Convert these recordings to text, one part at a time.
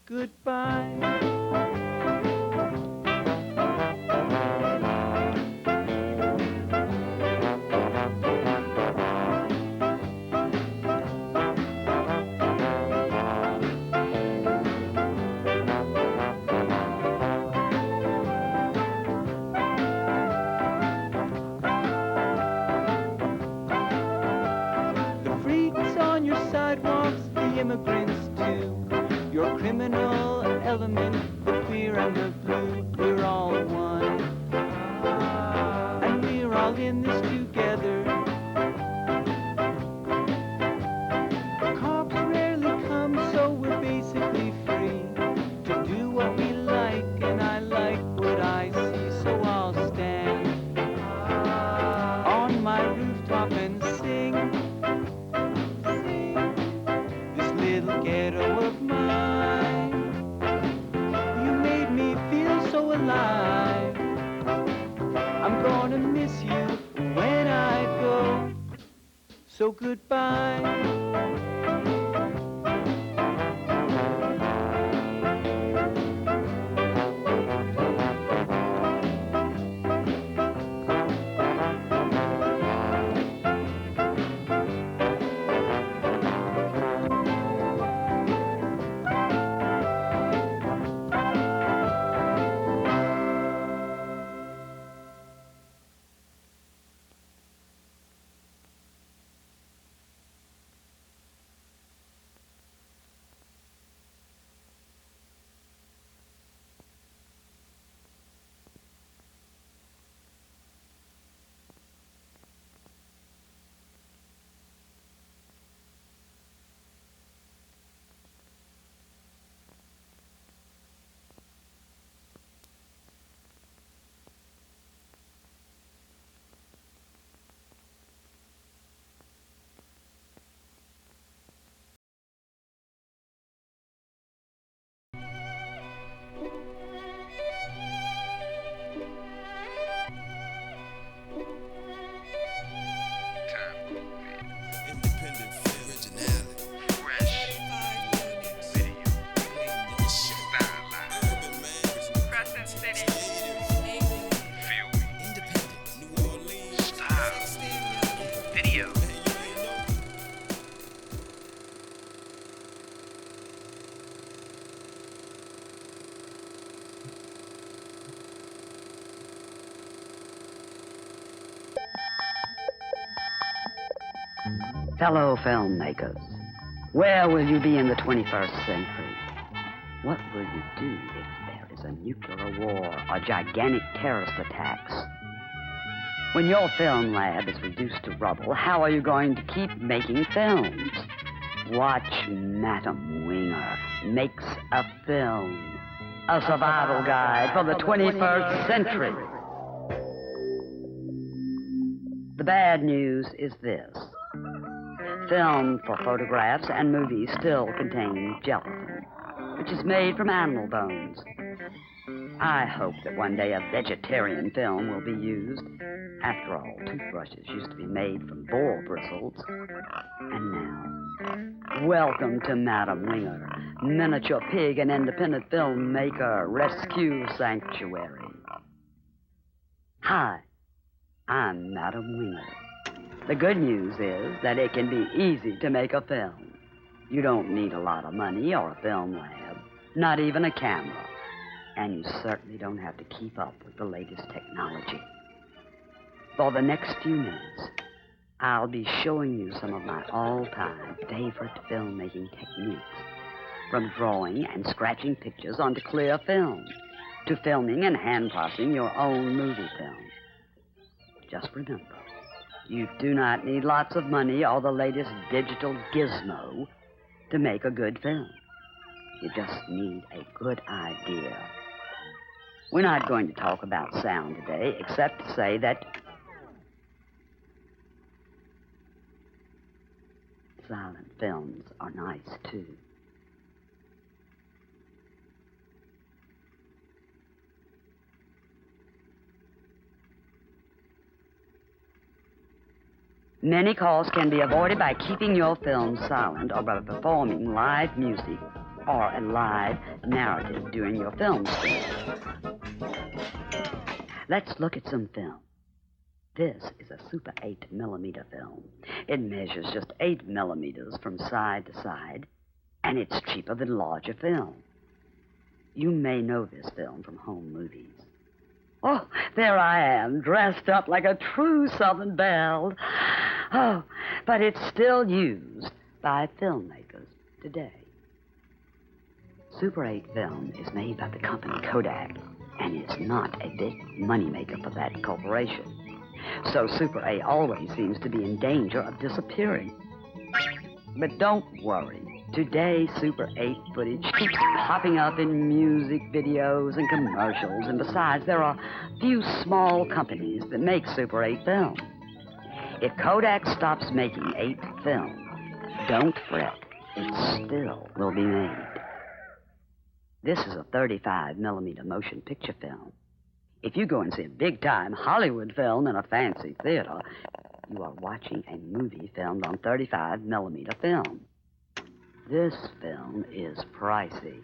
goodbye. Immigrants too, your criminal element, the queer and the blue, we're all one, and we're all in this together. Cops rarely come, so we're basically free to do what we like, and I like what I see, so I'll stand on my rooftop and sing. Ghetto of mine, you made me feel so alive. I'm gonna miss you when I go, so goodbye. Fellow filmmakers, where will you be in the 21st century? What will you do if there is a nuclear war or gigantic terrorist attacks? When your film lab is reduced to rubble, how are you going to keep making films? Watch Madam Winger Makes a Film, a survival guide for the 21st century. The bad news is this. Film for photographs and movies still contain gelatin, which is made from animal bones. I hope that one day a vegetarian film will be used. After all, toothbrushes used to be made from boar bristles. And now, welcome to Madam Winger, miniature pig and independent filmmaker rescue sanctuary. Hi, I'm Madam Winger. The good news is that it can be easy to make a film. You don't need a lot of money or a film lab, not even a camera. And you certainly don't have to keep up with the latest technology. For the next few minutes, I'll be showing you some of my all-time favorite filmmaking techniques, from drawing and scratching pictures onto clear film, to filming and hand-processing your own movie film. Just remember, you do not need lots of money or the latest digital gizmo to make a good film. You just need a good idea. We're not going to talk about sound today, except to say that silent films are nice, too. Many calls can be avoided by keeping your film silent or by performing live music or a live narrative during your film school. Let's look at some film. This is a Super 8mm film. It measures just 8 millimeters from side to side, and it's cheaper than larger film. You may know this film from home movies. Oh, there I am, dressed up like a true Southern belle. Oh, but it's still used by filmmakers today. Super 8 film is made by the company Kodak and is not a big moneymaker for that corporation. So Super 8 always seems to be in danger of disappearing. But don't worry. Today, Super 8 footage keeps popping up in music videos and commercials, and besides, there are few small companies that make Super 8 film. If Kodak stops making 8 film, don't fret, it still will be made. This is a 35mm motion picture film. If you go and see a big-time Hollywood film in a fancy theater, you are watching a movie filmed on 35mm film. This film is pricey.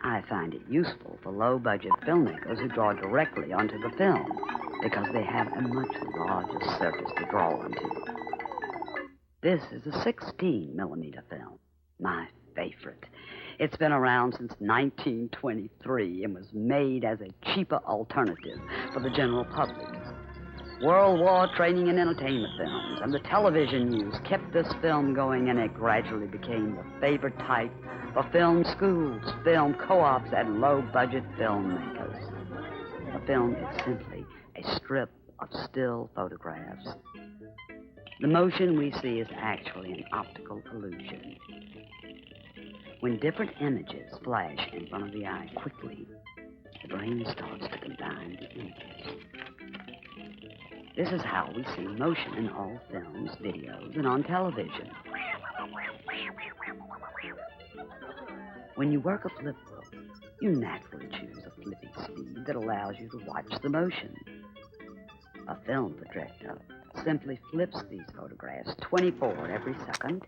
I find it useful for low-budget filmmakers who draw directly onto the film because they have a much larger surface to draw onto. This is a 16mm film, my favorite. It's been around since 1923 and was made as a cheaper alternative for the general public. World War training and entertainment films and the television news kept this film going, and it gradually became the favorite type for film schools, film co-ops, and low-budget filmmakers. A film is simply a strip of still photographs. The motion we see is actually an optical illusion. When different images flash in front of the eye quickly, the brain starts to combine the images. This is how we see motion in all films, videos, and on television. When you work a flip book, you naturally choose a flipping speed that allows you to watch the motion. A film projector simply flips these photographs 24 every second,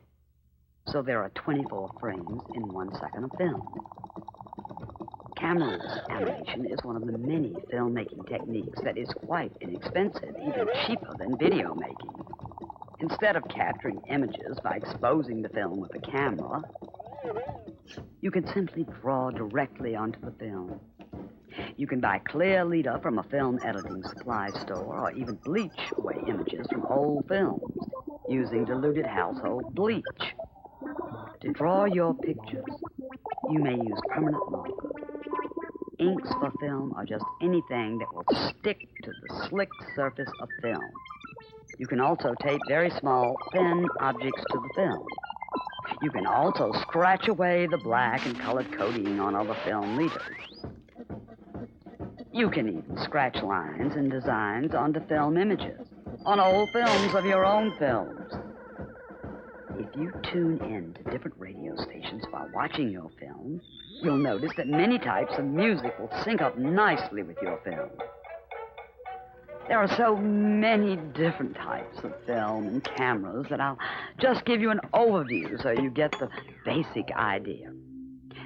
so there are 24 frames in 1 second of film. Camera animation is one of the many filmmaking techniques that is quite inexpensive, even cheaper than video making. Instead of capturing images by exposing the film with a camera, you can simply draw directly onto the film. You can buy clear leader from a film editing supply store, or even bleach away images from old films using diluted household bleach. To draw your pictures, you may use permanent marker. Inks for film are just anything that will stick to the slick surface of film. You can also tape very small, thin objects to the film. You can also scratch away the black and colored coating on other film leaders. You can even scratch lines and designs onto film images, on old films of your own films. If you tune in to different radio stations while watching your film, you'll notice that many types of music will sync up nicely with your film. There are so many different types of film and cameras that I'll just give you an overview so you get the basic idea.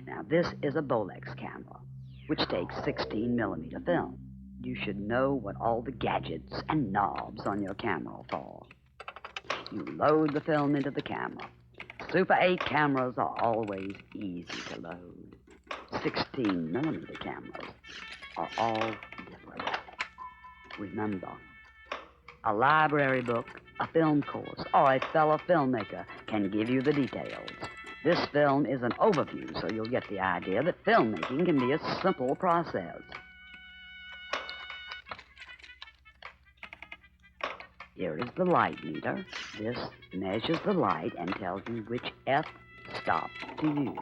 Now, this is a Bolex camera, which takes 16mm film. You should know what all the gadgets and knobs on your camera are for. You load the film into the camera. Super 8 cameras are always easy to load. 16mm cameras are all different. Remember, a library book, a film course, or a fellow filmmaker can give you the details. This film is an overview, so you'll get the idea that filmmaking can be a simple process. Here is the light meter. This measures the light and tells you which f-stop to use.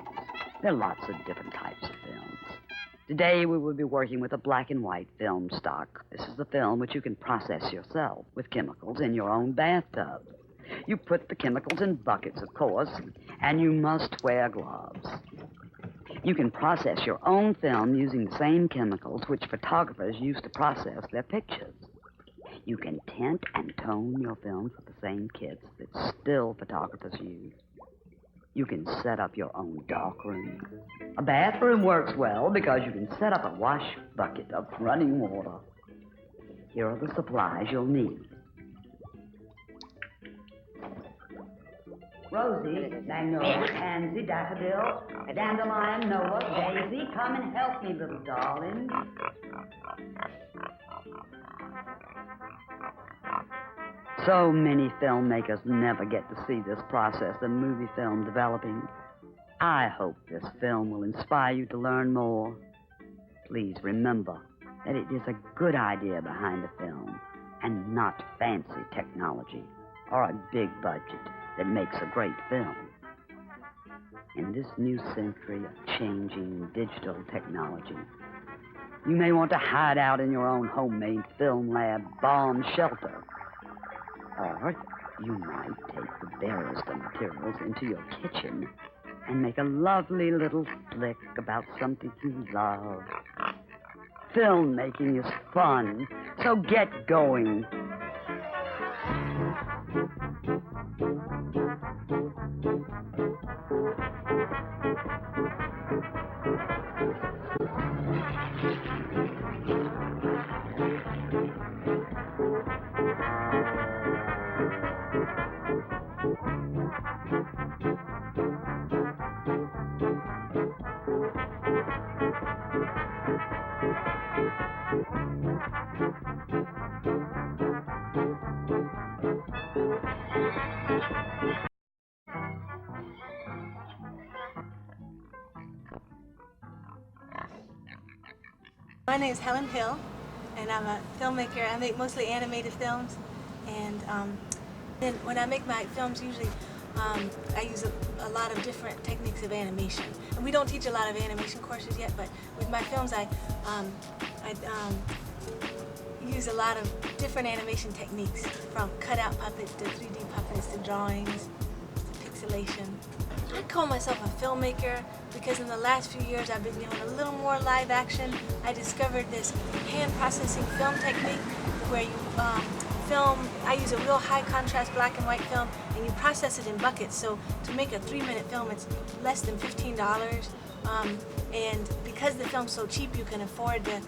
There are lots of different types of films. Today we will be working with a black and white film stock. This is a film which you can process yourself with chemicals in your own bathtub. You put the chemicals in buckets, of course, and you must wear gloves. You can process your own film using the same chemicals which photographers use to process their pictures. You can tint and tone your films with the same kits that still photographers use. You can set up your own darkroom. A bathroom works well because you can set up a wash bucket of running water. Here are the supplies you'll need. Rosie, magnolia, pansy, daffodil, dandelion, NOLA, daisy, come and help me, little darling. So many filmmakers never get to see this process of movie film developing. I hope this film will inspire you to learn more. Please remember that it is a good idea behind a film and not fancy technology or a big budget that makes a great film. In this new century of changing digital technology, you may want to hide out in your own homemade film lab bomb shelter. Or you might take the barest of materials into your kitchen and make a lovely little flick about something you love. Filmmaking is fun, so get going. My name is Helen Hill, and I'm a filmmaker. I make mostly animated films, and then when I make my films, usually I use a lot of different techniques of animation. And we don't teach a lot of animation courses yet, but with my films, I use a lot of different animation techniques, from cutout puppets to 3D puppets to drawings to pixelation. I call myself a filmmaker because in the last few years I've been doing a little more live action. I discovered this hand processing film technique where you I use a real high contrast black and white film, and you process it in buckets. So to make a 3-minute film, it's less than $15. And because the film's so cheap, you can afford to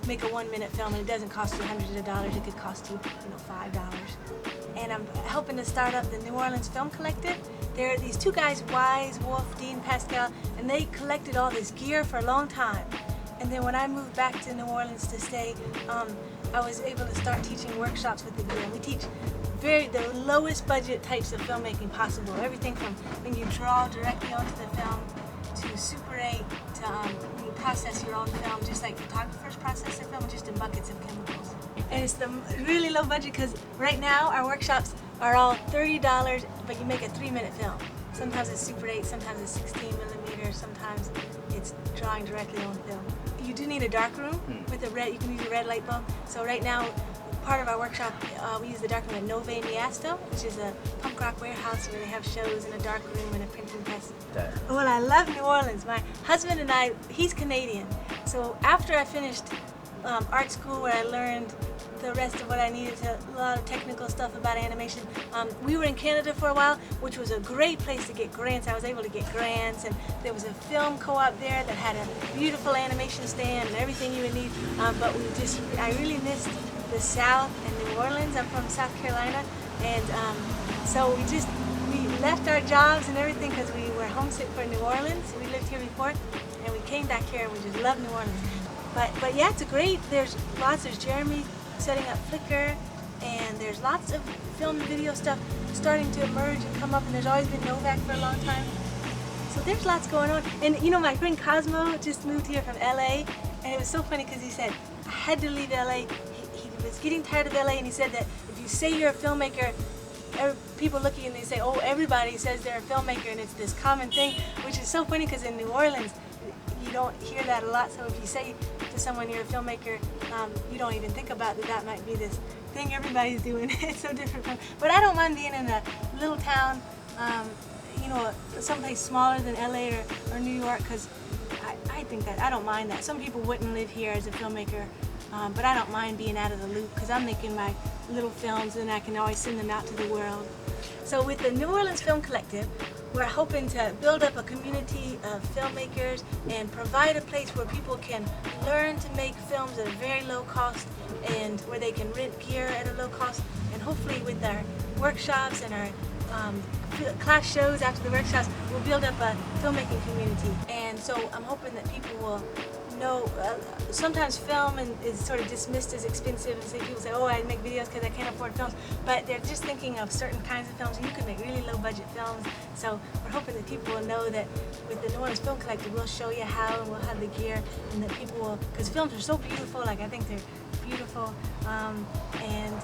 make a 1-minute film, and it doesn't cost you hundreds of dollars. It could cost you, $5. And I'm helping to start up the New Orleans Film Collective. There are these two guys, Wise, Wolf, Dean, Pascal, and they collected all this gear for a long time. And then when I moved back to New Orleans to stay, I was able to start teaching workshops with the gear. And we teach the lowest budget types of filmmaking possible. Everything from when you draw directly onto the film to Super 8 to when you process your own film, just like photographers process their film, just in buckets of chemicals. And it's the really low budget because right now our workshops are all $30, but you make a 3-minute film. Sometimes it's Super 8, sometimes it's 16mm, sometimes it's drawing directly on film. You do need a dark room with you can use a red light bulb. So right now, part of our workshop, we use the dark room at Nove Miasto, which is a punk rock warehouse where they have shows in a dark room and a printing press. Well, I love New Orleans. My husband and I, he's Canadian. So after I finished art school, where I learned the rest of what I needed, a lot of technical stuff about animation. We were in Canada for a while, which was a great place to get grants. I was able to get grants, and there was a film co-op there that had a beautiful animation stand and everything you would need. But I really missed the South and New Orleans. I'm from South Carolina, and so we left our jobs and everything because we were homesick for New Orleans. We lived here before, and we came back here, and we just love New Orleans. But yeah, it's great. There's Jeremy setting up Flickr, and there's lots of film and video stuff starting to emerge and come up, and there's always been Novak for a long time. So there's lots going on. And my friend Cosmo just moved here from LA, and it was so funny because he said, I had to leave LA. He was getting tired of LA, and he said that if you say you're a filmmaker, people look at you and they say, oh, everybody says they're a filmmaker, and it's this common thing, which is so funny because in New Orleans, you don't hear that a lot. So if you say to someone you're a filmmaker, you don't even think about that might be this thing everybody's doing. It's so different from, but I don't mind being in a little town, someplace smaller than LA or New York, because I think that, I don't mind that. Some people wouldn't live here as a filmmaker, but I don't mind being out of the loop because I'm making my little films and I can always send them out to the world. So with the New Orleans Film Collective, we're hoping to build up a community of filmmakers and provide a place where people can learn to make films at a very low cost and where they can rent gear at a low cost. And hopefully with our workshops and our class shows after the workshops, we'll build up a filmmaking community. And so I'm hoping that people will know, sometimes film is sort of dismissed as expensive, and people say, oh, I make videos because I can't afford films, but they're just thinking of certain kinds of films. You can make really low budget films, so we're hoping that people will know that with the NOLA Film Collective, we'll show you how, and we'll have the gear, and that people will, because films are so beautiful, like I think they're beautiful, and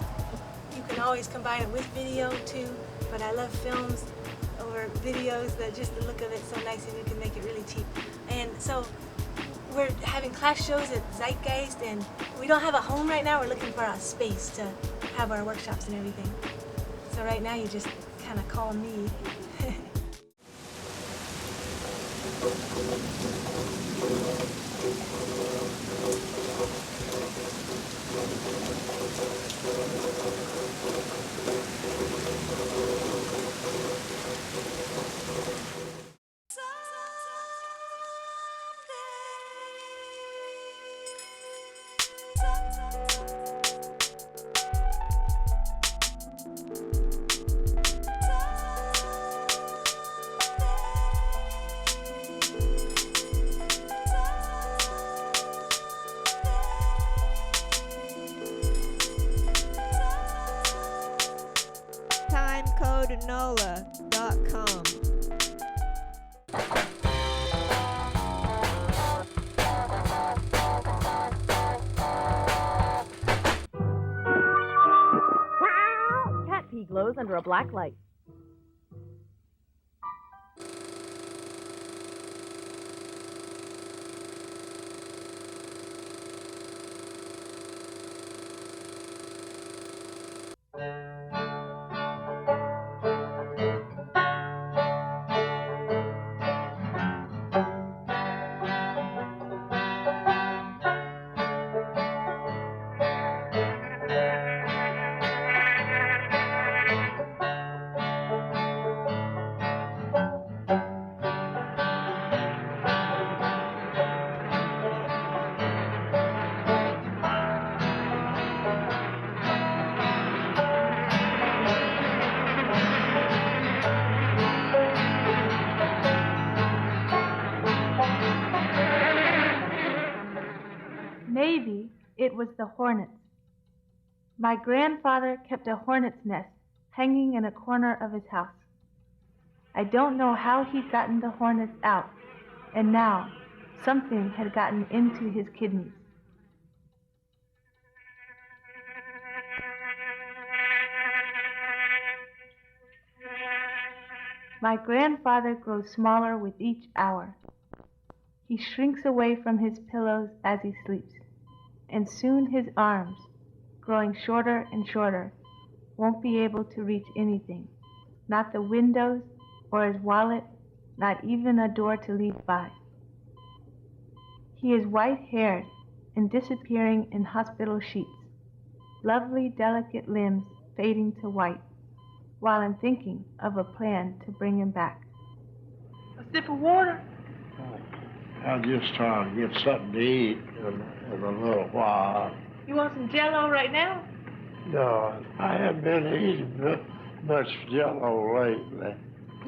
you can always combine it with video too, but I love films over videos, that just the look of it's so nice and you can make it really cheap. And so we're having class shows at Zeitgeist, and we don't have a home right now. We're looking for a space to have our workshops and everything. So right now you just kind of call me. Timecode NOLA.com. Cat pee glows under a black light. Maybe it was the hornets. My grandfather kept a hornet's nest hanging in a corner of his house. I don't know how he'd gotten the hornets out, and now something had gotten into his kidneys. My grandfather grows smaller with each hour. He shrinks away from his pillows as he sleeps, and soon his arms, growing shorter and shorter, won't be able to reach anything, not the windows or his wallet, not even a door to leave by. He is white-haired and disappearing in hospital sheets, lovely, delicate limbs fading to white, while I'm thinking of a plan to bring him back. A sip of water? I'm just trying to get something to eat in a little while. You want some Jell-O right now? No, I haven't been eating much Jell-O lately.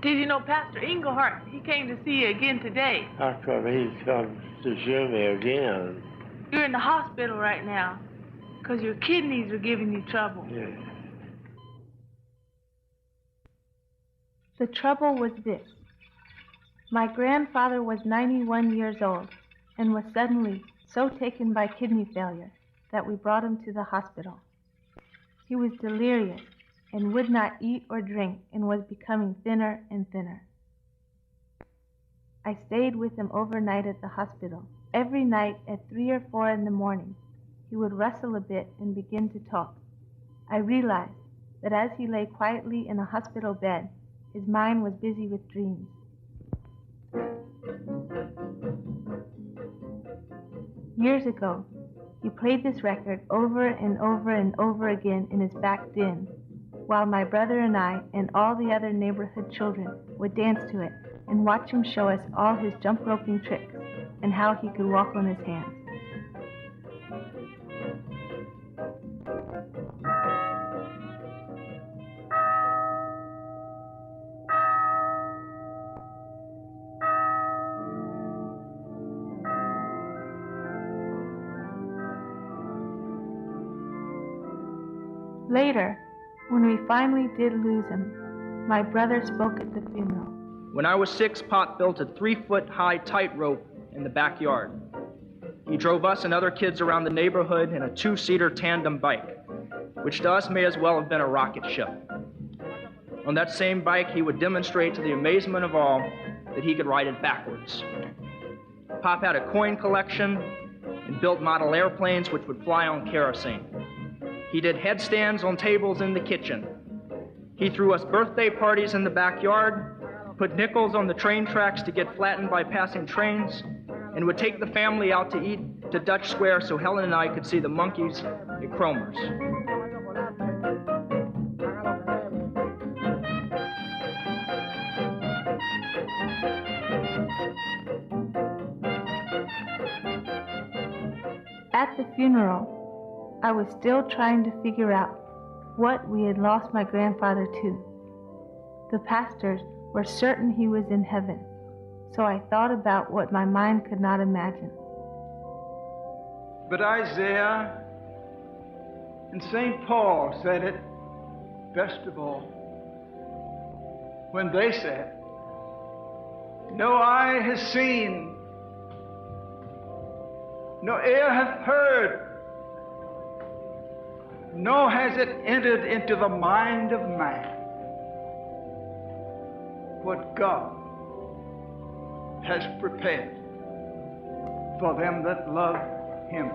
Did you know Pastor Englehart, he came to see you again today? How come he come to see me again? You're in the hospital right now because your kidneys are giving you trouble. Yeah. The trouble was this. My grandfather was 91 years old and was suddenly so taken by kidney failure that we brought him to the hospital. He was delirious and would not eat or drink and was becoming thinner and thinner. I stayed with him overnight at the hospital. Every night at 3 or 4 in the morning, he would rustle a bit and begin to talk. I realized that as he lay quietly in a hospital bed, his mind was busy with dreams. Years ago, he played this record over and over and over again in his back den, while my brother and I and all the other neighborhood children would dance to it and watch him show us all his jump roping tricks and how he could walk on his hands. Later, when we finally did lose him, my brother spoke at the funeral. When I was 6, Pop built a 3-foot-high tightrope in the backyard. He drove us and other kids around the neighborhood in a 2-seater tandem bike, which to us may as well have been a rocket ship. On that same bike, he would demonstrate to the amazement of all that he could ride it backwards. Pop had a coin collection and built model airplanes which would fly on kerosene. He did headstands on tables in the kitchen. He threw us birthday parties in the backyard, put nickels on the train tracks to get flattened by passing trains, and would take the family out to eat to Dutch Square so Helen and I could see the monkeys at Cromer's. At the funeral, I was still trying to figure out what we had lost my grandfather to. The pastors were certain he was in heaven, so I thought about what my mind could not imagine. But Isaiah and St. Paul said it best of all when they said, "No eye has seen, no ear hath heard, nor has it entered into the mind of man what God has prepared for them that love Him."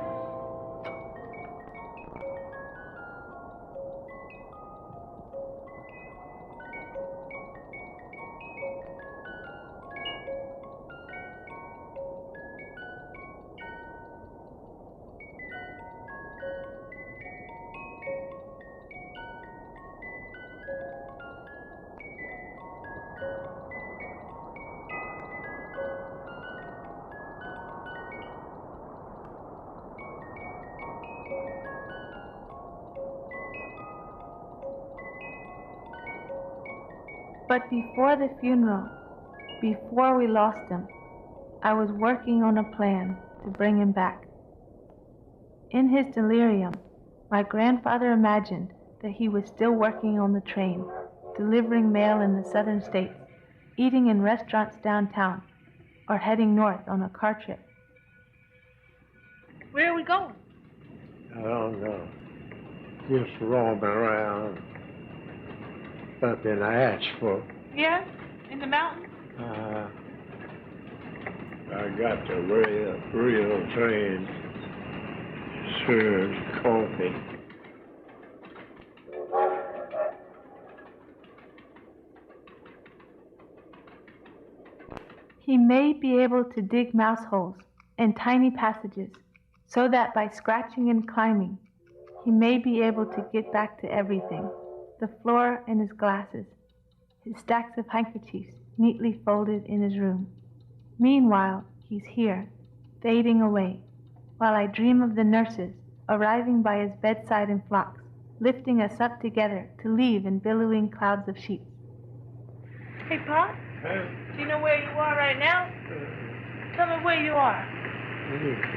But before the funeral, before we lost him, I was working on a plan to bring him back. In his delirium, my grandfather imagined that he was still working on the train, delivering mail in the southern states, eating in restaurants downtown, or heading north on a car trip. Where are we going? I don't know. Just roaming around up in Asheville. Yeah? In the mountains? I got the real train serves coffee. He may be able to dig mouse holes and tiny passages so that by scratching and climbing, he may be able to get back to everything, the floor and his glasses, his stacks of handkerchiefs neatly folded in his room. Meanwhile, he's here, fading away, while I dream of the nurses arriving by his bedside in flocks, lifting us up together to leave in billowing clouds of sheets. Hey, Pop? Do you know where you are right now? Tell me where you are.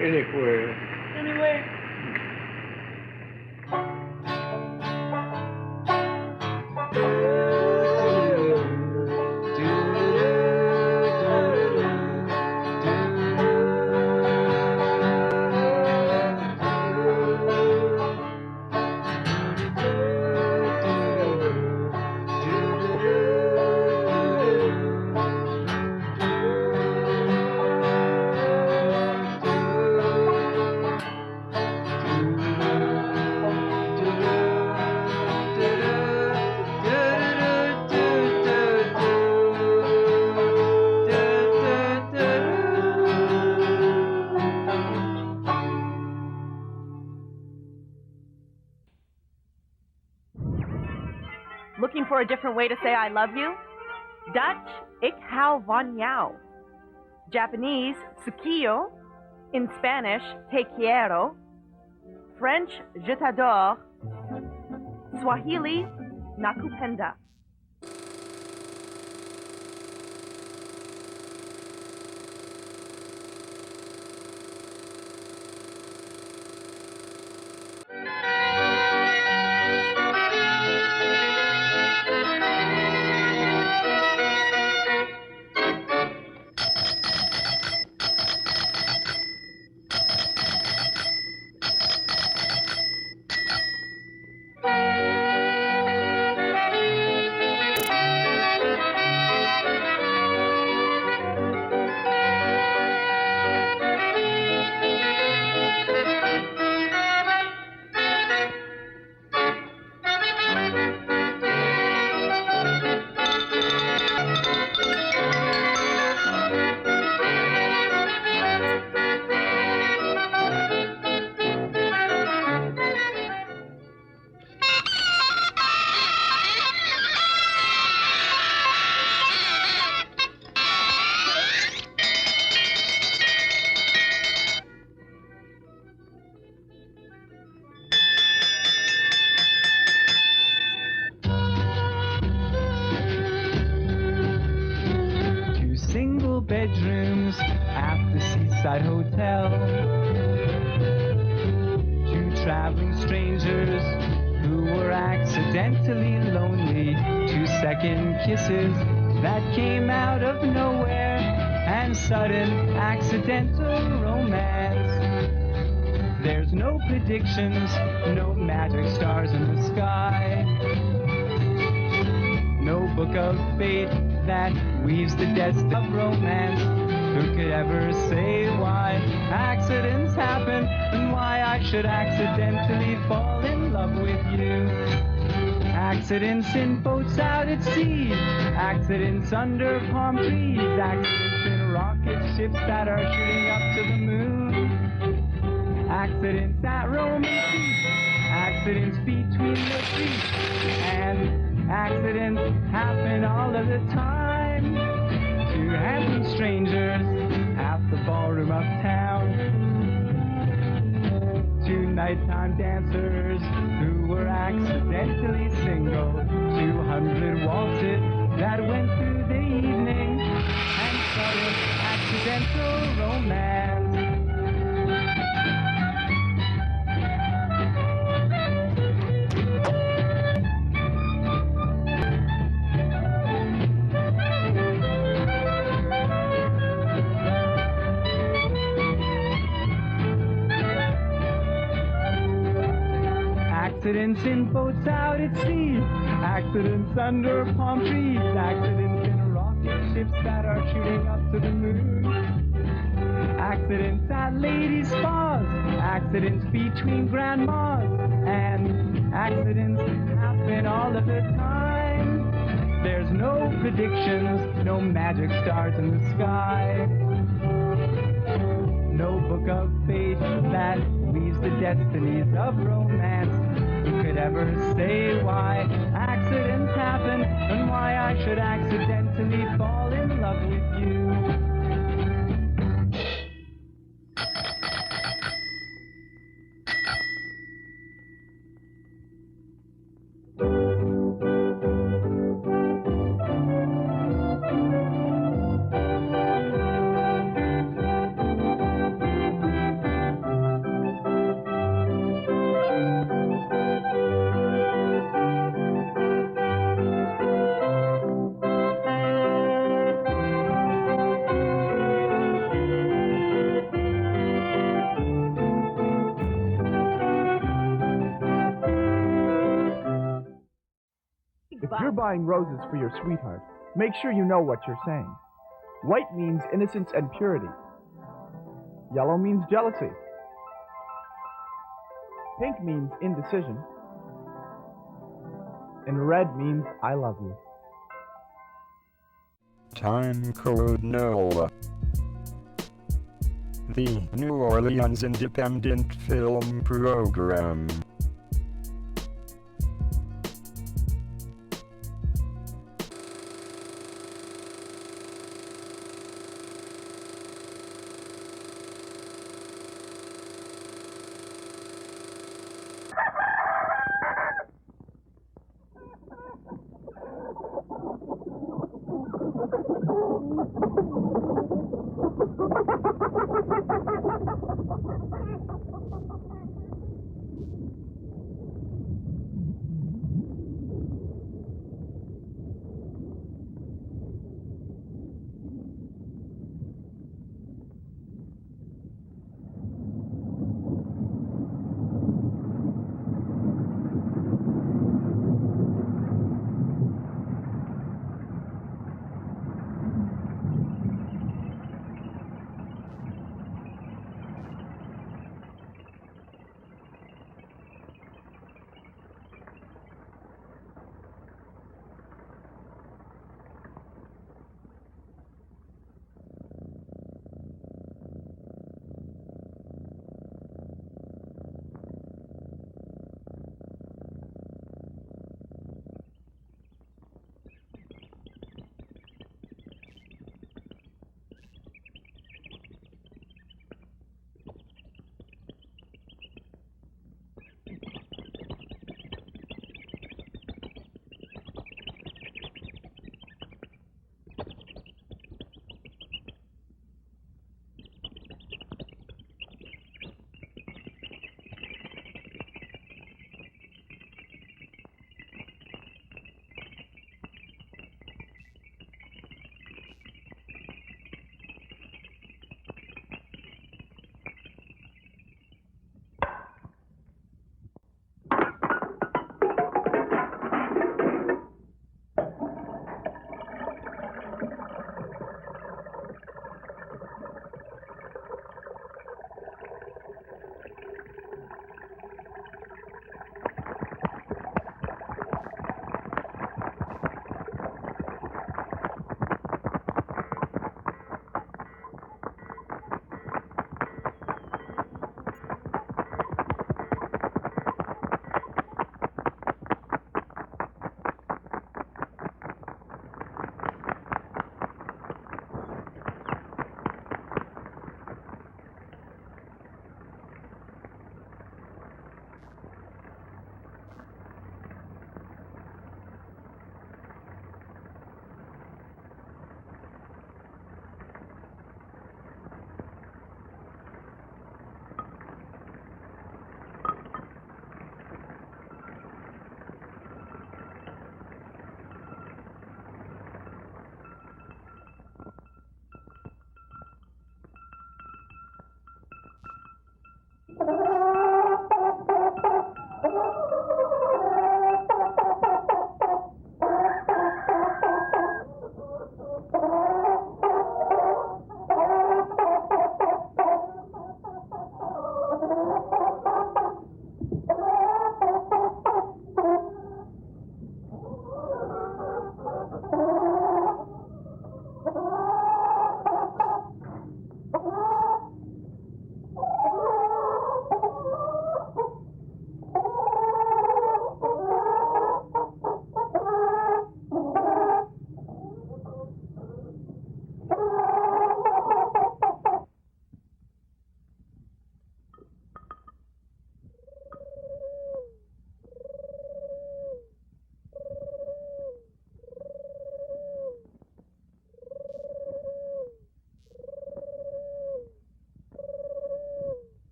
Anywhere. Anywhere? for a different way to say I love you? Dutch, ik hou van jou. Japanese, tsukiyo. In Spanish, te quiero. French, je t'adore. Swahili, nakupenda. Bedrooms at the seaside hotel. Two traveling strangers who were accidentally lonely. 2 second kisses that came out of nowhere, and sudden accidental romance. There's no predictions, no magic stars in the sky, no book of fate that weaves the destiny of romance. Who could ever say why accidents happen and why I should accidentally fall in love with you? Accidents in boats out at sea, accidents under palm trees, accidents in rocket ships that are shooting up to the moon, accidents at Roman streets, accidents between the streets, and accidents happen all of the time. Two handsome strangers at the ballroom uptown. Two nighttime dancers who were accidentally single. 200 waltzes that went through the evening, and sudden accidental romance. Accidents in boats out at sea, accidents under palm trees, accidents in rocket ships that are shooting up to the moon, accidents at ladies' spas, accidents between grandmas, and accidents happen all of the time. There's no predictions, no magic stars in the sky, no book of fate that weaves the destinies of romance. Who could ever say why accidents happen and why I should accidentally fall in love with you? If you're buying roses for your sweetheart, make sure you know what you're saying. White means innocence and purity. Yellow means jealousy. Pink means indecision. And red means I love you. Timecode NOLA. The New Orleans Independent Film Program.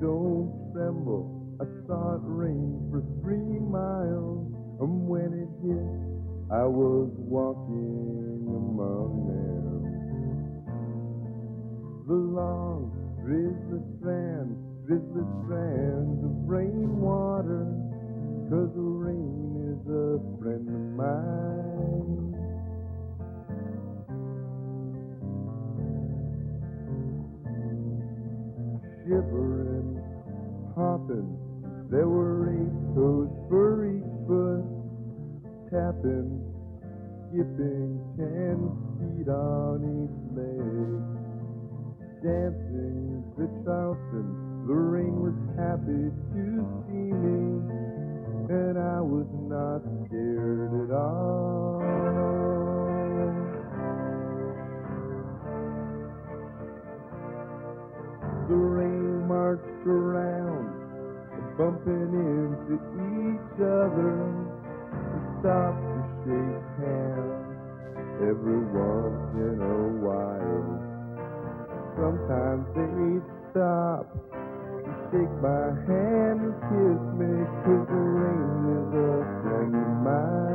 don't tremble. I saw it rain for 3 miles, and when it hit, I was walking among them. The long, drizzly strands of rainwater, 'cause the rain is a friend of mine. Shivering, hopping, there were 8 toes for each foot, tapping, skipping 10 feet on each leg, dancing the Charleston. The rain was happy to see me, and I was not scared at all. The rain marched around, bumping into each other, stopped to shake hands every once in a while. Sometimes they'd stop to shake my hand and kiss me, 'cause the rain is a friend of mine.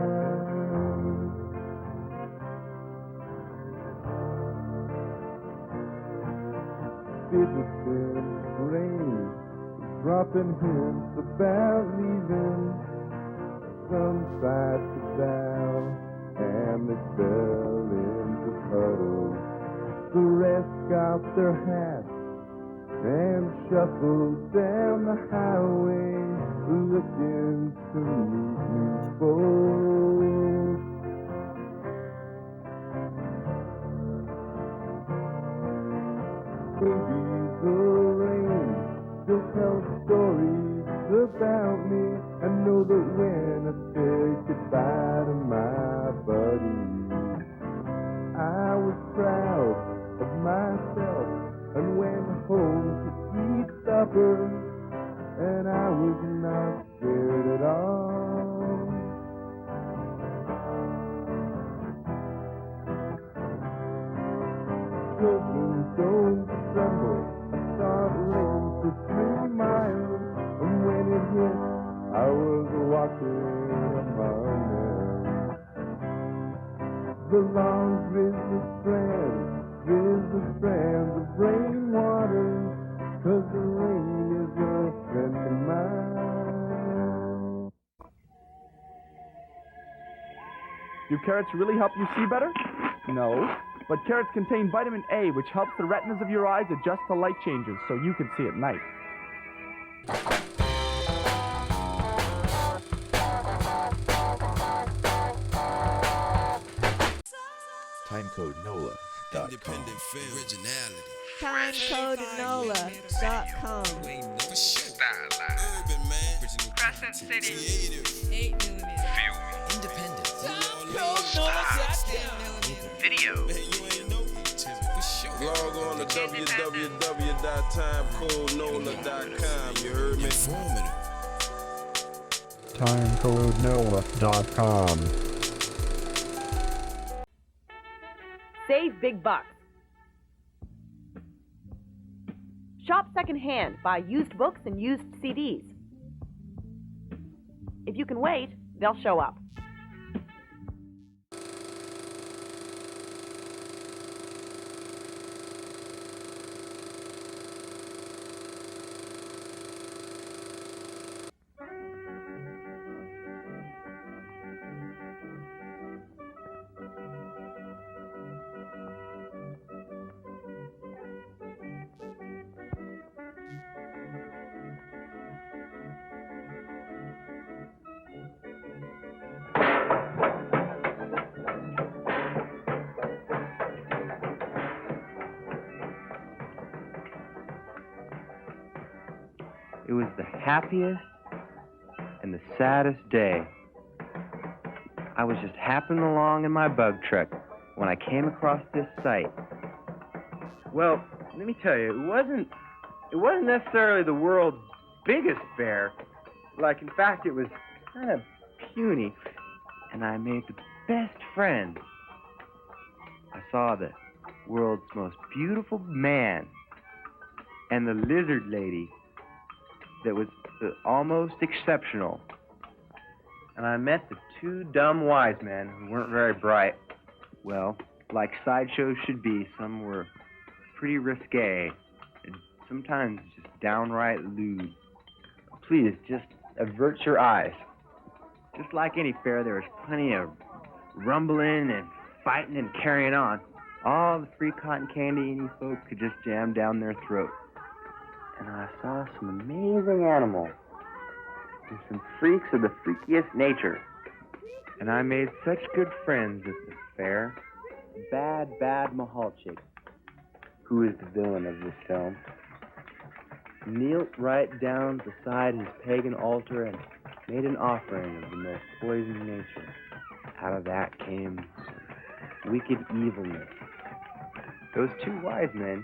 Fidgeting, rain, dropping hints about leaving. Some tried to bow, and they fell into puddles. The rest got their hats and shuffled down the highway, looking to meet new folks. Babies, the rain still tells stories about me. I know that when I said goodbye to my buddies, I was proud of myself and went home to eat supper, and I was not scared at all. Children, don't tremble. I saw it rain for 3 miles, and when it hit, I was walking among them. The long drizzly strands of rainwater, 'cause the rain is a friend of mine. Do carrots really help you see better? No. But carrots contain vitamin A, which helps the retinas of your eyes adjust to light changes so you can see at night. Timecode NOLA.com. Timecode.NOLA.com. Crescent City. 8mm. Independent. Video. Log on to www.timecodenola.com. You heard me? Timecodenola.com. Save big bucks. Shop secondhand, buy used books and used CDs. If you can wait, they'll show up. It was the happiest and the saddest day. I was just hopping along in my bug truck when I came across this site. Well, let me tell you, it wasn't necessarily the world's biggest bear. Like, in fact, it was kind of puny. And I made the best friends. I saw the world's most beautiful man and the lizard lady that was almost exceptional. And I met the two dumb wise men who weren't very bright. Well, like sideshows should be, some were pretty risque, and sometimes just downright lewd. Please, just avert your eyes. Just like any fair, there was plenty of rumbling and fighting and carrying on. All the free cotton candy any folk could just jam down their throat. And I saw some amazing animals and some freaks of the freakiest nature. And I made such good friends at the fair. Bad Mahalchik, who is the villain of this film, knelt right down beside his pagan altar and made an offering of the most poisoned nature. Out of that came some wicked evilness. Those two wise men,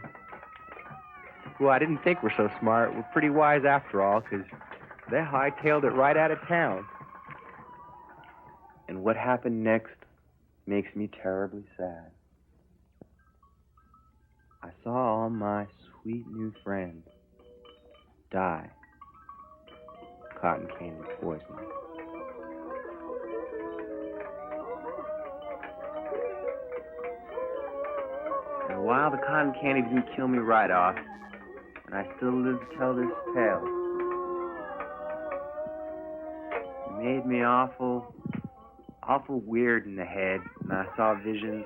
who I didn't think were so smart, were pretty wise after all, because they hightailed it right out of town. And what happened next makes me terribly sad. I saw all my sweet new friends die. Cotton candy poisoning. And while the cotton candy didn't kill me right off, and I still live to tell this tale, it made me awful weird in the head, and I saw visions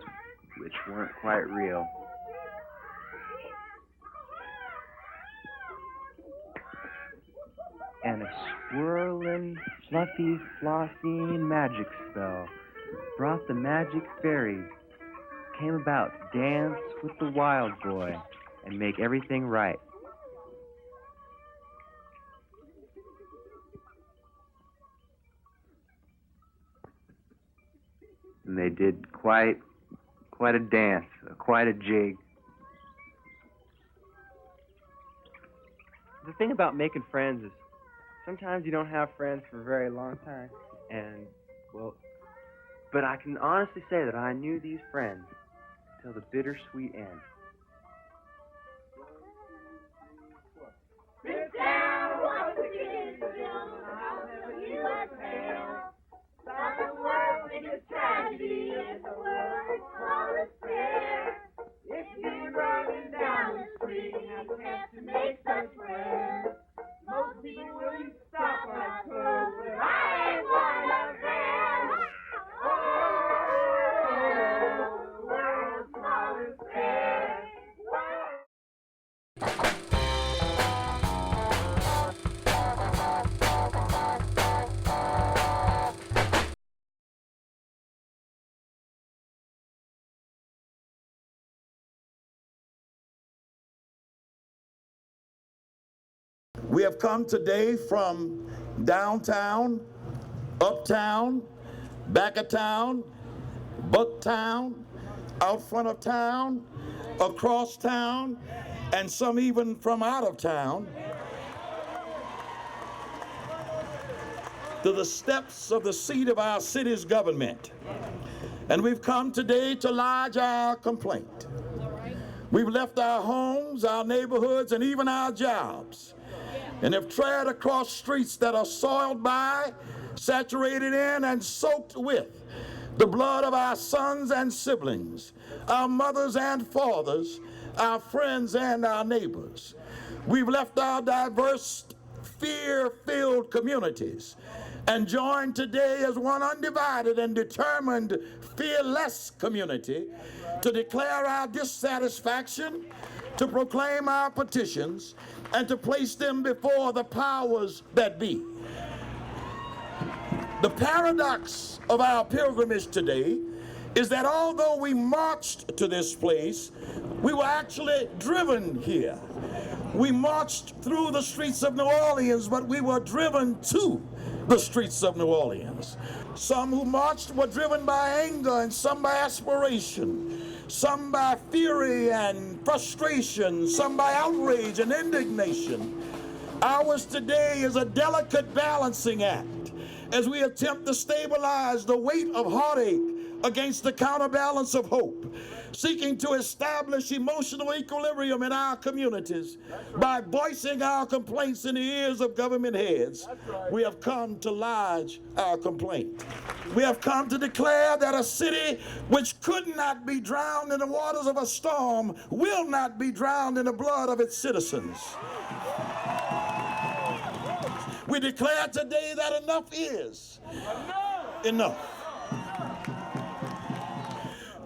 which weren't quite real. And a swirling, fluffy, flossy magic spell brought the magic fairies, came about to dance with the wild boy and make everything right. And they did quite a dance, quite a jig. The thing about making friends is sometimes you don't have friends for a very long time. And, well, but I can honestly say that I knew these friends till the bittersweet end. Sit down, watch the kids film. I'll tell you a tale. About the world's biggest tragedy is the world's smallest fair. If you're running down the street and you have to make such friends, most people wouldn't stop right close, but I ain't one of them. Oh, the world's smallest fair. We have come today from downtown, uptown, back of town, bucktown, out front of town, across town, and some even from out of town, to the steps of the seat of our city's government. And we've come today to lodge our complaint. We've left our homes, our neighborhoods, and even our jobs, and have tread across streets that are soiled by, saturated in, and soaked with the blood of our sons and siblings, our mothers and fathers, our friends and our neighbors. We've left our diverse, fear-filled communities and joined today as one undivided and determined, fearless community to declare our dissatisfaction, to proclaim our petitions, and to place them before the powers that be. The paradox of our pilgrimage today is that although we marched to this place, we were actually driven here. We marched through the streets of New Orleans, but we were driven to the streets of New Orleans. Some who marched were driven by anger, and some by aspiration, some by fury and frustration, some by outrage and indignation. Ours today is a delicate balancing act as we attempt to stabilize the weight of heartache against the counterbalance of hope, seeking to establish emotional equilibrium in our communities by voicing our complaints in the ears of government heads. We have come to lodge our complaint. We have come to declare that a city which could not be drowned in the waters of a storm will not be drowned in the blood of its citizens. We declare today that enough is enough.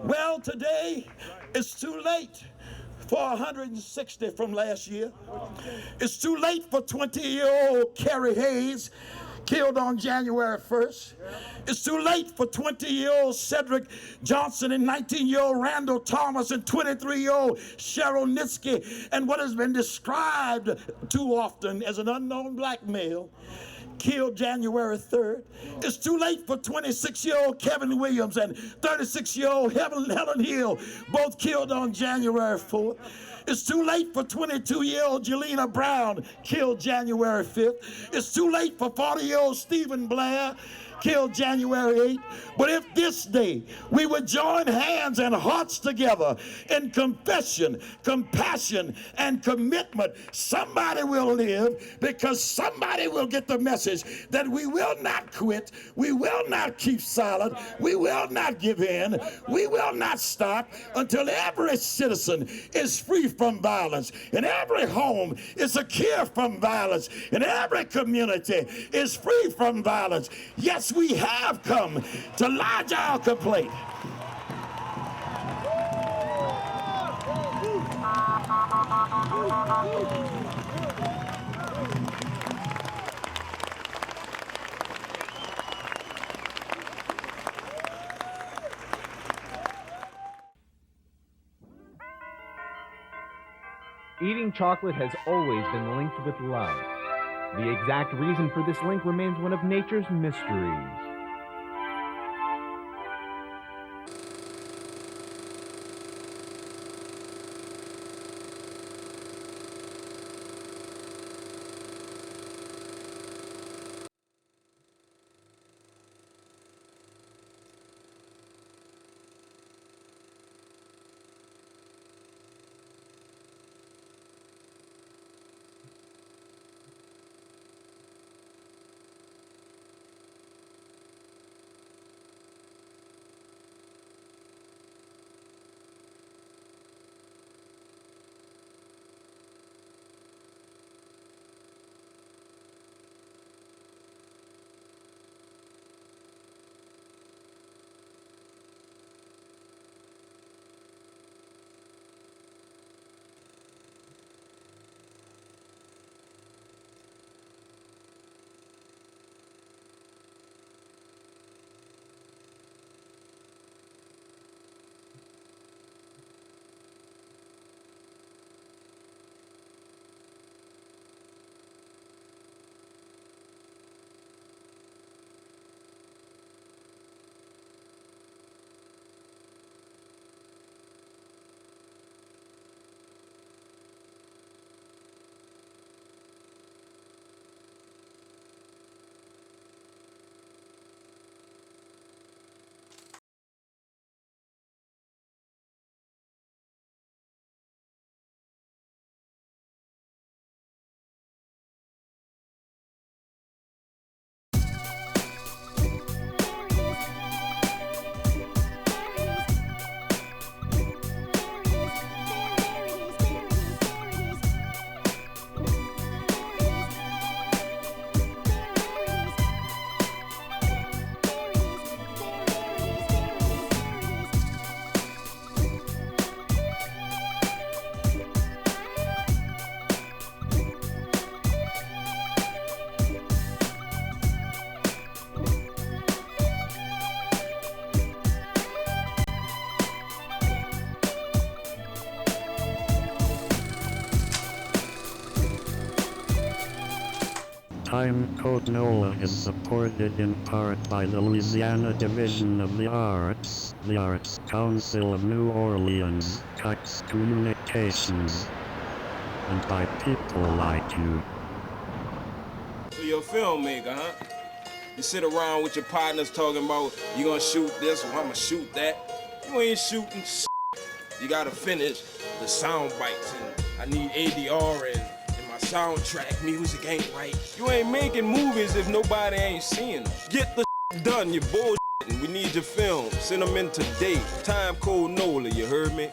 Well, today it's too late for 160 from last year. It's too late for 20-year-old Carrie Hayes, killed on January 1st. It's too late for 20-year-old Cedric Johnson and 19-year-old Randall Thomas and 23-year-old Cheryl Nitsky and what has been described too often as an unknown black male killed January 3rd. It's too late for 26-year-old Kevin Williams and 36-year-old Helen Hill, both killed on January 4th. It's too late for 22-year-old Jelena Brown, killed January 5th. It's too late for 40-year-old Stephen Blair, killed January 8th. But if this day we would join hands and hearts together in confession, compassion, and commitment, somebody will live, because somebody will get the message that we will not quit, we will not keep silent, we will not give in, we will not stop until every citizen is free from violence, and every home is secure from violence, and every community is free from violence. Yes, we have come to lodge our complaint. Eating chocolate has always been linked with love. The exact reason for this link remains one of nature's mysteries. Timecode NOLA is supported in part by the Louisiana Division of the Arts Council of New Orleans, Cox Communications, and by people like you. So you're a filmmaker, huh? You sit around with your partners talking about you gonna shoot this or I'm gonna shoot that. You ain't shooting shit. You gotta finish the sound bites, and I need ADR and my soundtrack music ain't right. You ain't making movies if nobody ain't seeing them. Get the done, you bullshitting. We need your film. Send them in today. Timecode NOLA, you heard me?